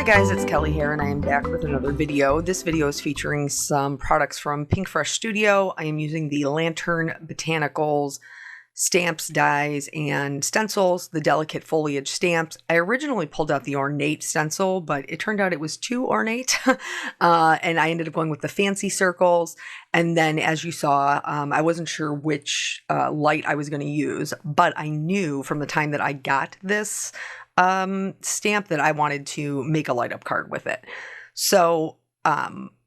guys, it's Kelly here, and I am back with another video. This video is featuring some products from Pinkfresh Studio. I am using the Lantern Botanicals stamps, dies, and stencils, the delicate foliage stamps. I originally pulled out the ornate stencil, but it turned out it was too ornate, and I ended up going with the fancy circles. And then, as you saw, I wasn't sure which light I was going to use, but I knew from the time that I got this stamp that I wanted to make a light up card with it. So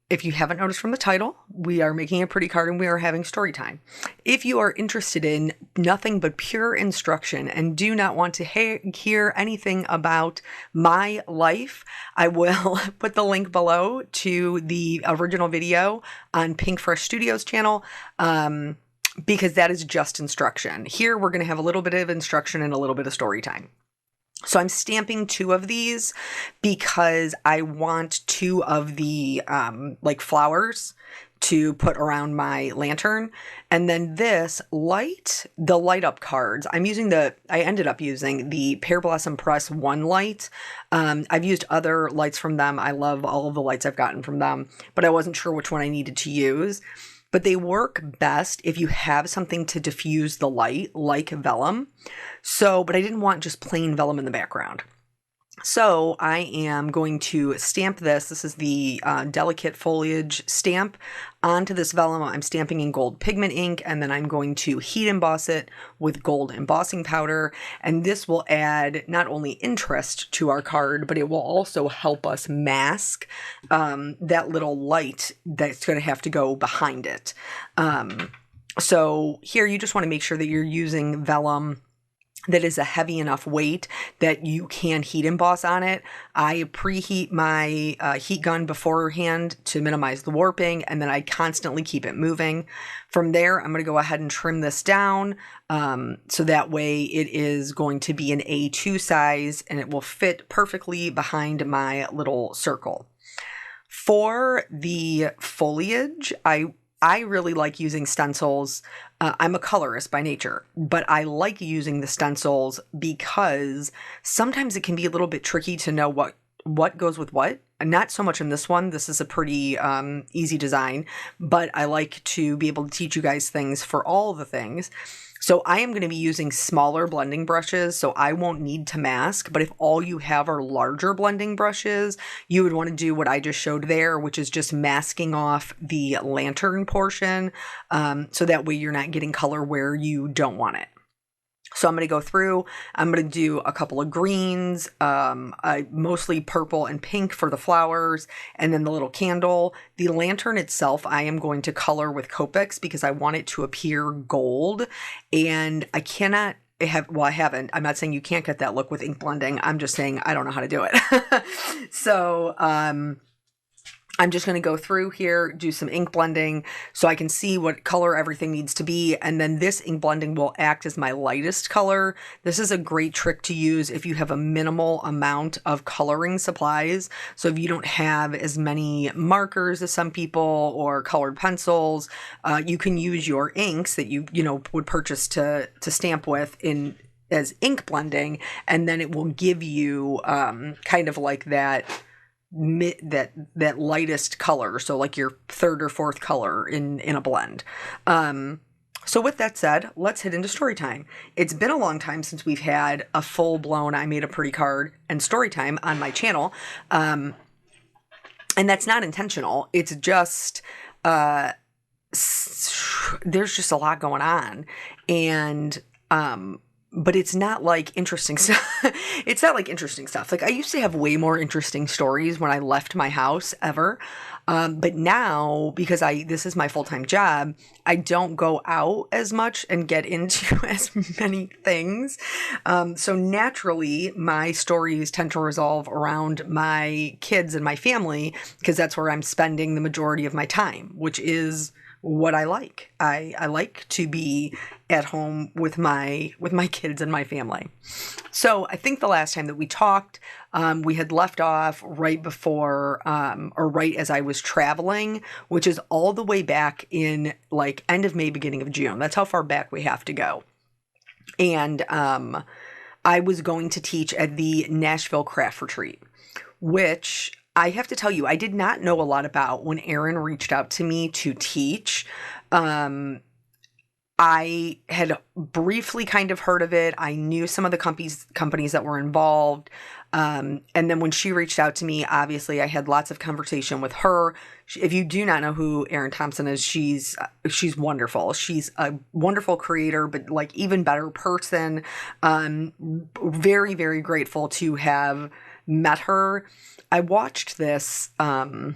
if you haven't noticed from the title, we are making a pretty card and we are having story time. If you are interested in nothing but pure instruction and do not want to hear anything about my life, I will put the link below to the original video on Pinkfresh Studio's channel. Because that is just instruction. Here we're going to have a little bit of instruction and a little bit of story time. So I'm stamping 2 of these because I want 2 of the like flowers to put around my lantern. And then this light, the light up cards, I ended up using the Pear Blossom Press 1 light. I've used other lights from them. I love all of the lights I've gotten from them, but I wasn't sure which one I needed to use. But they work best if you have something to diffuse the light, like vellum. But I didn't want just plain vellum in the background. So I am going to stamp this. This is the delicate foliage stamp onto this vellum. I'm stamping in gold pigment ink, and then I'm going to heat emboss it with gold embossing powder. And this will add not only interest to our card, but it will also help us mask that little light that's going to have to go behind it. So here you just want to make sure that you're using vellum that is a heavy enough weight that you can heat emboss on it. I preheat my heat gun beforehand to minimize the warping, and then I constantly keep it moving. From there, I'm going to go ahead and trim this down so that way it is going to be an A2 size and it will fit perfectly behind my little circle. For the foliage, I really like using stencils. I'm a colorist by nature, but I like using the stencils because sometimes it can be a little bit tricky to know what goes with what. Not so much in this one. This is a pretty easy design, but I like to be able to teach you guys things for all the things. So I am going to be using smaller blending brushes, so I won't need to mask. But if all you have are larger blending brushes, you would want to do what I just showed there, which is just masking off the lantern portion, so that way you're not getting color where you don't want it. So I'm going to go through, I'm going to do a couple of greens, mostly purple and pink for the flowers, and then the little candle. The lantern itself, I am going to color with Copics because I want it to appear gold, and I cannot I haven't. I'm not saying you can't get that look with ink blending. I'm just saying I don't know how to do it. So, I'm just going to go through here, do some ink blending so I can see what color everything needs to be. And then this ink blending will act as my lightest color. This is a great trick to use if you have a minimal amount of coloring supplies. So if you don't have as many markers as some people or colored pencils, you can use your inks that you would purchase to stamp with as ink blending. And then it will give you kind of like that lightest color, so like your 3rd or 4th color in a blend. So with that said, let's hit into story time. It's been a long time since we've had a full-blown I made a pretty card and story time on my channel, and that's not intentional. It's just there's just a lot going on, and but it's not like interesting stuff. It's not like interesting stuff. Like I used to have way more interesting stories when I left my house ever. But now, because this is my full-time job, I don't go out as much and get into as many things. So naturally, my stories tend to revolve around my kids and my family because that's where I'm spending the majority of my time, which is what I like. I like to be at home with my kids and my family. So I think the last time that we talked, we had left off right before or right as I was traveling, which is all the way back in like end of May, beginning of June. That's how far back we have to go. And I was going to teach at the Nashville Craft Retreat, which I have to tell you, I did not know a lot about when Erin reached out to me to teach. I had briefly kind of heard of it. I knew some of the companies that were involved. And then when she reached out to me, obviously I had lots of conversation with her. If you do not know who Erin Thompson is, she's wonderful. She's a wonderful creator, but like even better person. Very, very grateful to have met her. I watched this, let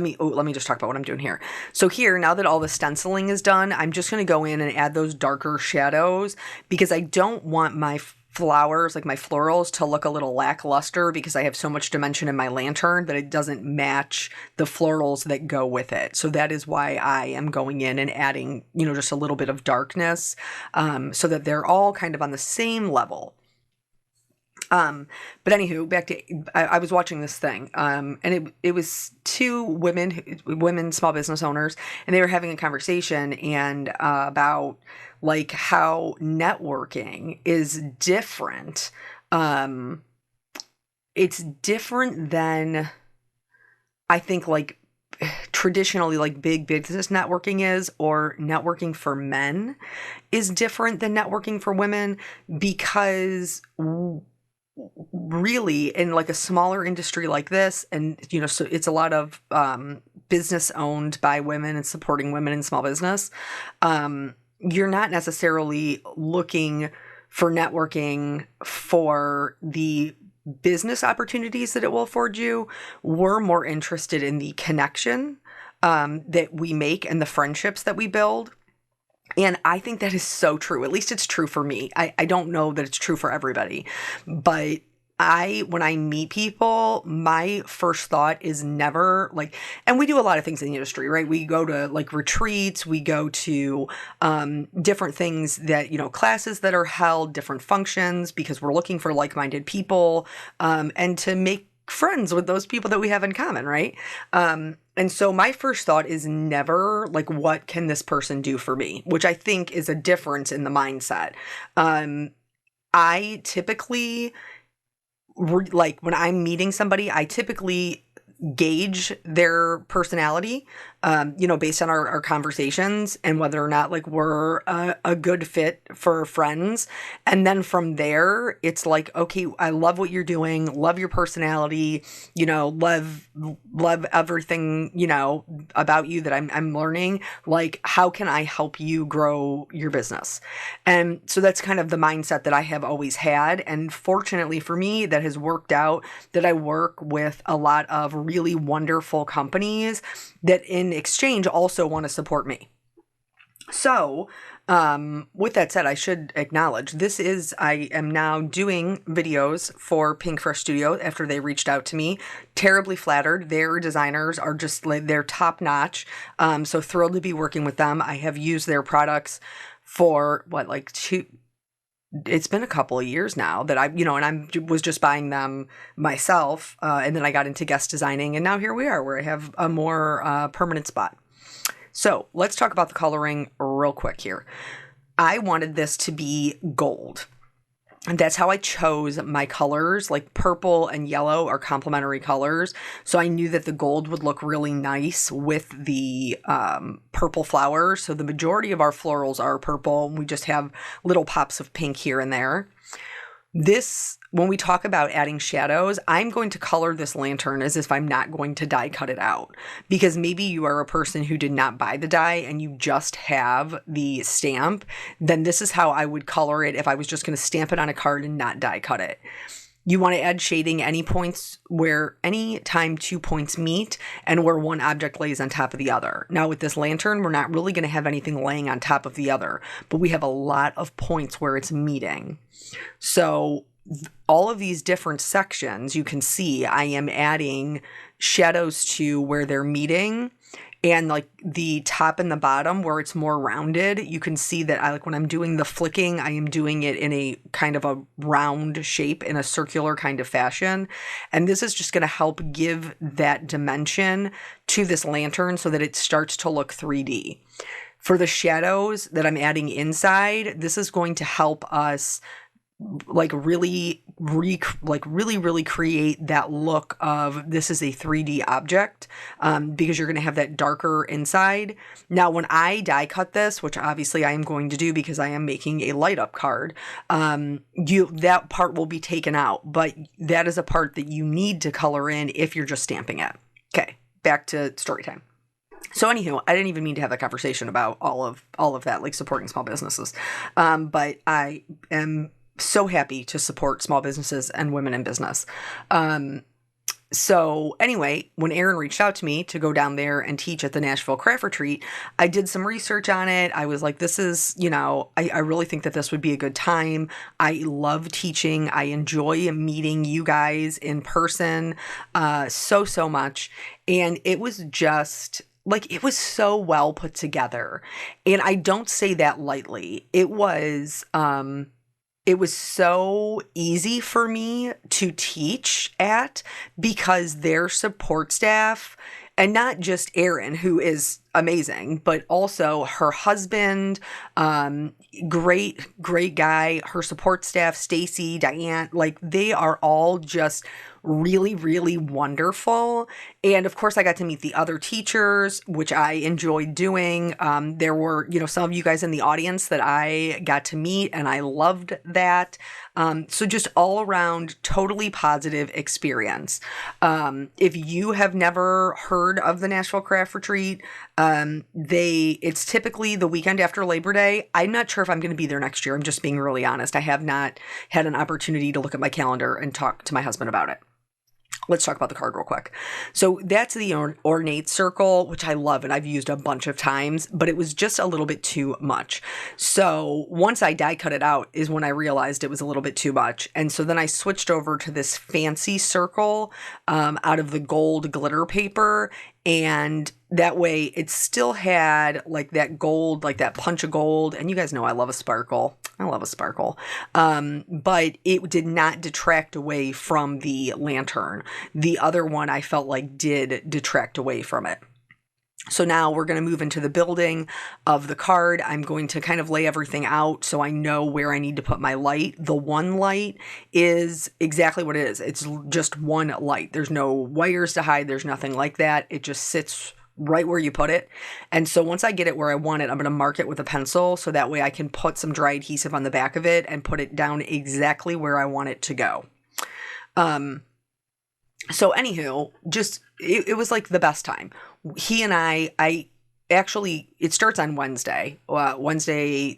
me just talk about what I'm doing here. So here, now that all the stenciling is done, I'm just going to go in and add those darker shadows because I don't want my flowers, like my florals, to look a little lackluster because I have so much dimension in my lantern that it doesn't match the florals that go with it. So that is why I am going in and adding, just a little bit of darkness, so that they're all kind of on the same level. But anywho, back to, I was watching this thing, and it was two women small business owners, and they were having a conversation and, about like how networking is different. It's different than I think like traditionally like big business networking is, or networking for men is different than networking for women because really in like a smaller industry like this, and so it's a lot of business owned by women and supporting women in small business, you're not necessarily looking for networking for the business opportunities that it will afford you. We're more interested in the connection that we make and the friendships that we build. And I think that is so true. At least it's true for me. I don't know that it's true for everybody, but when I meet people, my first thought is never like, and we do a lot of things in the industry, right? We go to like retreats, we go to different things that, classes that are held, different functions, because we're looking for like-minded people, and to make friends with those people that we have in common, right? And so my first thought is never like, what can this person do for me? Which I think is a difference in the mindset. I typically, like when I'm meeting somebody, I typically gauge their personality, based on our conversations and whether or not like we're a good fit for friends. And then from there, it's like, okay, I love what you're doing, love your personality, love everything, about you that I'm learning. Like, how can I help you grow your business? And so that's kind of the mindset that I have always had. And fortunately for me, that has worked out, that I work with a lot of really wonderful companies that in exchange also want to support me. So, with that said, I should acknowledge I am now doing videos for Pinkfresh Studio after they reached out to me. Terribly flattered. Their designers are just, they're top notch. So thrilled to be working with them. I have used their products for it's been a couple of years now that I was just buying them myself. And then I got into guest designing, and now here we are where I have a more permanent spot. So let's talk about the coloring real quick here. I wanted this to be gold. And that's how I chose my colors. Like purple and yellow are complementary colors. So I knew that the gold would look really nice with the purple flowers. So the majority of our florals are purple. We just have little pops of pink here and there. When we talk about adding shadows, I'm going to color this lantern as if I'm not going to die cut it out, because maybe you are a person who did not buy the die and you just have the stamp. Then this is how I would color it if I was just going to stamp it on a card and not die cut it. You want to add shading any time 2 points meet and where one object lays on top of the other. Now with this lantern, we're not really going to have anything laying on top of the other, but we have a lot of points where it's meeting. So all of these different sections, you can see I am adding shadows to where they're meeting, and like the top and the bottom where it's more rounded. You can see that when I'm doing the flicking, I am doing it in a kind of a round shape, in a circular kind of fashion. And this is just going to help give that dimension to this lantern so that it starts to look 3D. For the shadows that I'm adding inside, this is going to help us like really really create that look of this is a 3D object, because you're going to have that darker inside. Now, when I die cut this, which obviously I am going to do because I am making a light up card, that part will be taken out, but that is a part that you need to color in if you're just stamping it. Okay, back to story time. So anywho, I didn't even mean to have that conversation about all of that, like supporting small businesses. But I am so happy to support small businesses and women in business. So anyway, when Aaron reached out to me to go down there and teach at the Nashville Craft Retreat, I did some research on it. I was like, this is, I really think that this would be a good time. I love teaching. I enjoy meeting you guys in person so much. And it was just like, it was so well put together. And I don't say that lightly. It was so easy for me to teach at because their support staff, and not just Erin, who is amazing, but also her husband, great guy, her support staff, Stacy, Diane, like they are all just really wonderful. And of course I got to meet the other teachers, which I enjoyed doing. There were, some of you guys in the audience that I got to meet, and I loved that. So just all around totally positive experience. If you have never heard of the Nashville Craft Retreat, it's typically the weekend after Labor Day. I'm not sure if I'm going to be there next year. I'm just being really honest. I have not had an opportunity to look at my calendar and talk to my husband about it. Let's talk about the card real quick. So that's the ornate circle, which I love and I've used a bunch of times, but it was just a little bit too much. So once I die cut it out is when I realized it was a little bit too much. And so then I switched over to this fancy circle out of the gold glitter paper. And that way it still had like that gold, like that punch of gold. And you guys know I love a sparkle. But it did not detract away from the lantern. The other one I felt like did detract away from it. So now we're going to move into the building of the card. I'm going to kind of lay everything out so I know where I need to put my light. The one light is exactly what it is. It's just one light. There's no wires to hide. There's nothing like that. It just sits right where you put it. And so once I get it where I want it, I'm going to mark it with a pencil so that way I can put some dry adhesive on the back of it and put it down exactly where I want it to go. So anywho, just, it was like the best time. He and I actually, it starts on Wednesday,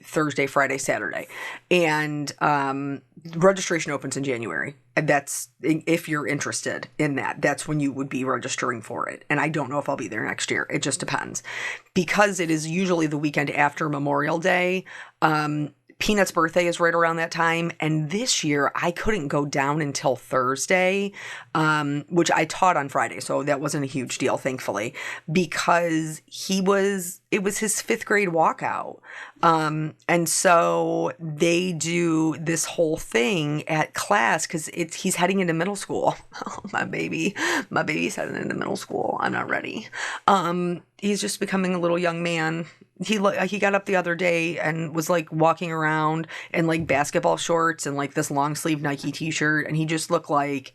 Thursday, Friday, Saturday. And registration opens in January. And that's, if you're interested in that, that's when you would be registering for it. And I don't know if I'll be there next year. It just depends. Because it is usually the weekend after Memorial Day, Peanut's birthday is right around that time. And this year I couldn't go down until Thursday, which I taught on Friday. So that wasn't a huge deal, thankfully, because it was his 5th grade walkout. And so they do this whole thing at class because he's heading into middle school. Oh, my baby's heading into middle school. I'm not ready. He's just becoming a little young man. He got up the other day and was like walking around in like basketball shorts and like this long sleeve Nike t-shirt. And he just looked like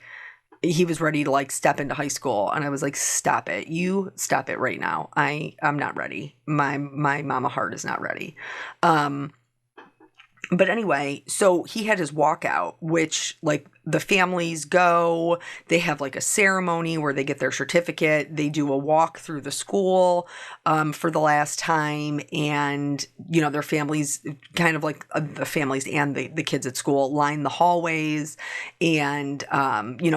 he was ready to like step into high school. And I was like, stop it. You stop it right now. I'm not ready. My mama heart is not ready. But anyway, so he had his walkout, which like the families go, they have like a ceremony where they get their certificate. They do a walk through the school for the last time. And, their families kind of like the families and the kids at school line the hallways and,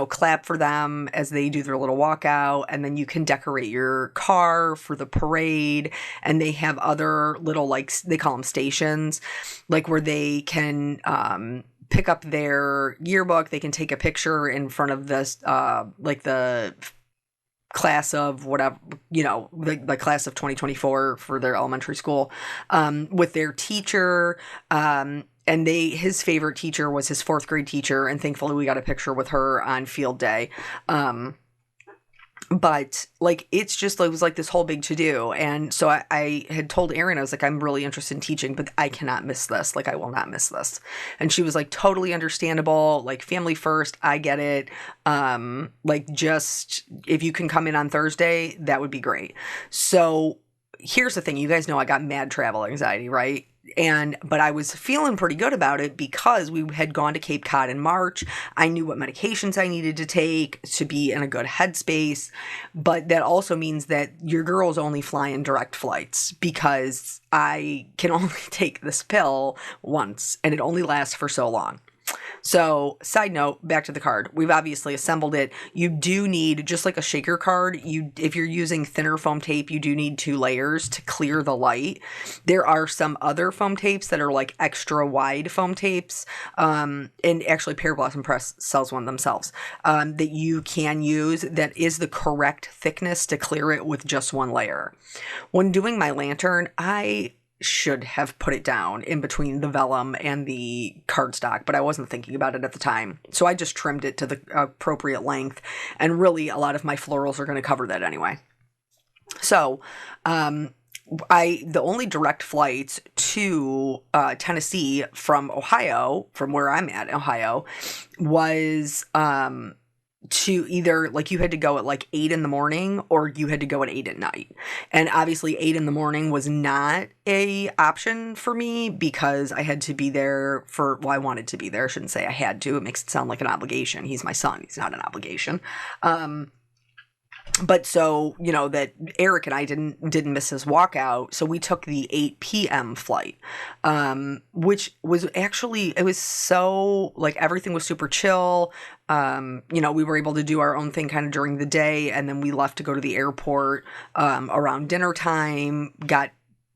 clap for them as they do their little walkout. And then you can decorate your car for the parade. And they have other little, like, they call them stations, like where they can pick up their yearbook. They can take a picture in front of this, like the class of whatever, the class of 2024 for their elementary school, with their teacher. And his favorite teacher was his 4th grade teacher. And thankfully we got a picture with her on field day. But like, it's just, it was like this whole big to do. And so I had told Erin, I was like, I'm really interested in teaching, but I cannot miss this. Like, I will not miss this. And she was like, totally understandable. Like, family first. I get it. Like, just if you can come in on Thursday, that would be great. So here's the thing. You guys know I got mad travel anxiety, right? But I was feeling pretty good about it because we had gone to Cape Cod in March. I knew what medications I needed to take to be in a good headspace. But that also means that your girls only fly in direct flights because I can only take this pill once and it only lasts for so long. So, side note, back to the card. We've obviously assembled it. You do need, just like a shaker card, if you're using thinner foam tape, you do need 2 layers to clear the light. There are some other foam tapes that are like extra wide foam tapes, and actually Pear Blossom Press sells one themselves, that you can use that is the correct thickness to clear it with just 1 layer. When doing my lantern, I should have put it down in between the vellum and the cardstock, but I wasn't thinking about it at the time. So I just trimmed it to the appropriate length, and really a lot of my florals are going to cover that anyway. So, the only direct flights to Tennessee from Ohio, from where I'm at, Ohio, was to either, like, you had to go at like 8 in the morning or you had to go at 8 at night. And obviously 8 in the morning was not a option for me because I had to be there I wanted to be there. I shouldn't say I had to. It makes it sound like an obligation. He's my son. He's not an obligation. But so, that Eric and I didn't miss his walkout. So we took the 8 p.m. flight, which was actually, it was so, like, everything was super chill. We were able to do our own thing kind of during the day. And then we left to go to the airport, around dinner time,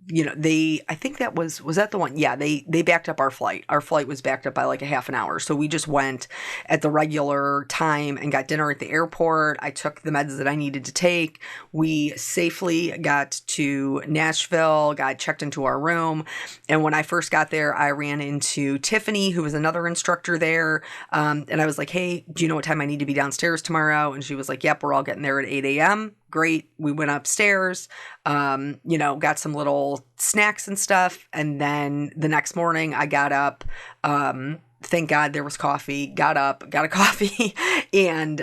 I think that was that the one? Yeah, they backed up our flight. Our flight was backed up by like a half an hour. So we just went at the regular time and got dinner at the airport. I took the meds that I needed to take. We safely got to Nashville, got checked into our room. And when I first got there, I ran into Tiffany, who was another instructor there. And I was like, hey, do you know what time I need to be downstairs tomorrow? And she was like, yep, we're all getting there at 8 a.m. Great. We went upstairs, got some little snacks and stuff. And then the next morning I got up, thank God there was coffee, got up, got a coffee, and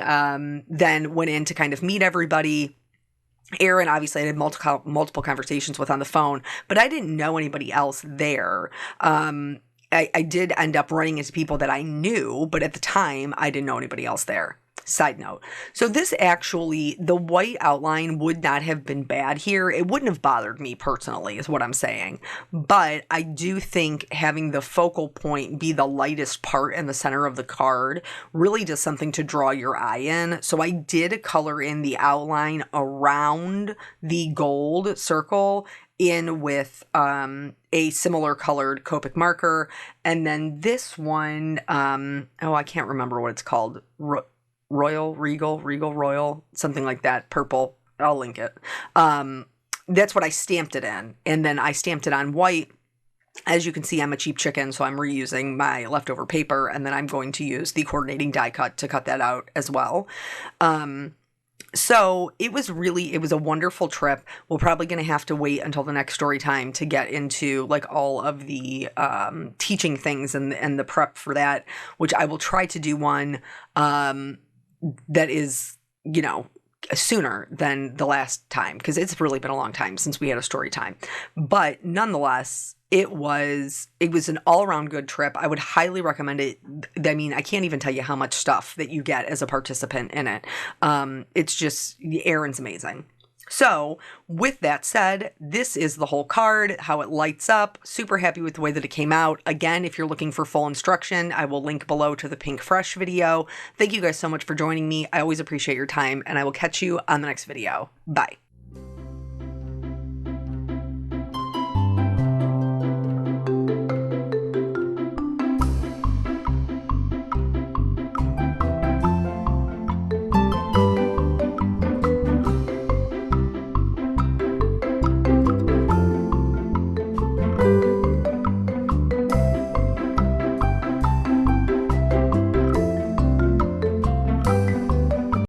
then went in to kind of meet everybody. Erin, obviously, I had multiple conversations with on the phone, but I didn't know anybody else there. I did end up running into people that I knew, but at the time I didn't know anybody else there. Side note. So this actually, the white outline would not have been bad here. It wouldn't have bothered me personally, is what I'm saying. But I do think having the focal point be the lightest part in the center of the card really does something to draw your eye in. So I did color in the outline around the gold circle in with a similar colored Copic marker. And then this one, I can't remember what it's called. Regal Royal, something like that, purple. I'll link it. That's what I stamped it in. And then I stamped it on white. As you can see, I'm a cheap chicken, so I'm reusing my leftover paper, and then I'm going to use the coordinating die cut to cut that out as well. So it was a wonderful trip. We're probably going to have to wait until the next story time to get into like all of the teaching things and the prep for that, which I will try to do one that is, sooner than the last time, because it's really been a long time since we had a story time. But nonetheless, it was an all-around good trip. I would highly recommend it. I mean, I can't even tell you how much stuff that you get as a participant in it. It's just, Erin's amazing. So with that said, this is the whole card, how it lights up. Super happy with the way that it came out. Again, if you're looking for full instruction, I will link below to the Pinkfresh video. Thank you guys so much for joining me. I always appreciate your time, and I will catch you on the next video. Bye.